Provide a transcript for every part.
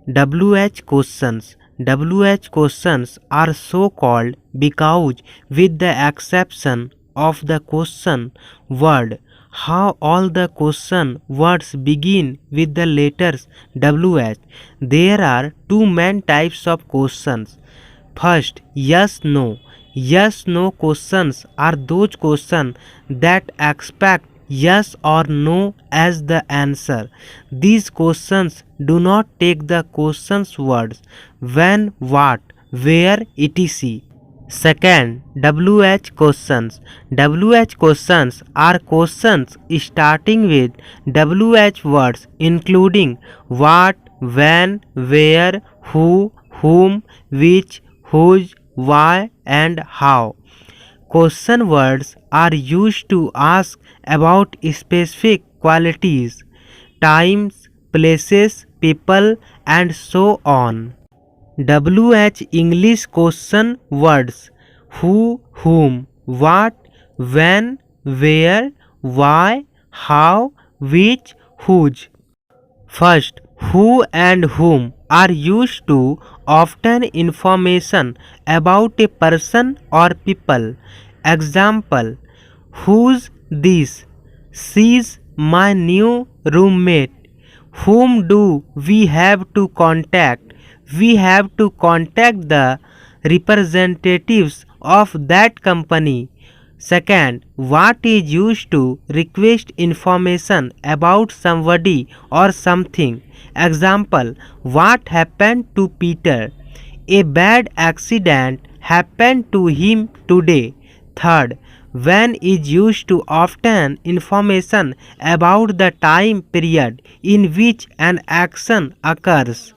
WH questions. WH questions are so called because, with the exception of the question word, how all the question words begin with the letters WH. There are two main types of questions. First, yes no. Yes no questions are those questions that expect yes or no as the answer. These questions do not take the questions words when, what, where, etc. Second, WH questions. WH questions are questions starting with WH words including what, when, where, who, whom, which, whose, why, and how. Question words are used to ask about specific qualities, times, places, people, and so on. WH English question words who, whom, what, when, where, why, how, which, whose. First, who and whom are used to obtain information about a person or people. Example, who's this? She's my new roommate. Whom do we have to contact? We have to contact the representatives of that company. Second, what is used to request information about somebody or something. Example, what happened to Peter? A bad accident happened to him today. Third, when is used to obtain information about the time period in which an action occurs.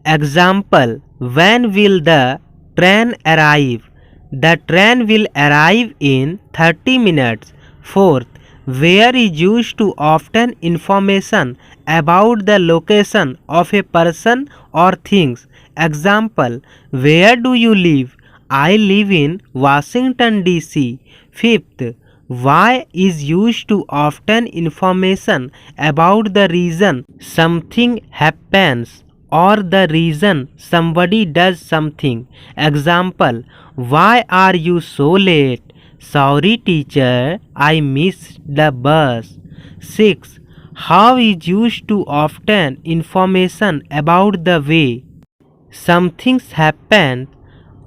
Example, when will the train arrive? The train will arrive in 30 minutes. Fourth, where is used to obtain information about the location of a person or things. Example, where do you live? I live in Washington DC. Fifth, why is used to obtain information about the reason something happens or the reason somebody does something. Example, why are you so late? Sorry teacher, I missed the bus. 6. How is used to obtain information about the way something happens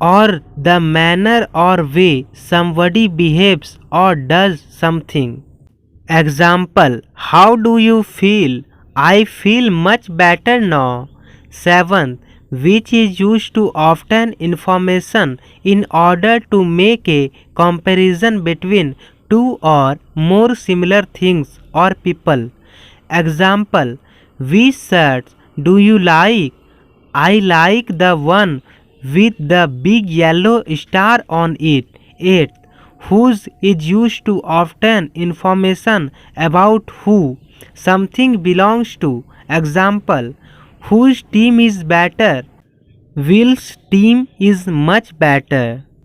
or the manner or way somebody behaves or does something. Example, how do you feel? I feel much better now. 7. Which is used to obtain information in order to make a comparison between two or more similar things or people. Example, which shirts do you like? I like the one with the big yellow star on it. 8. Whose is used to obtain information about who something belongs to. Example, whose team is better? Will's team is much better.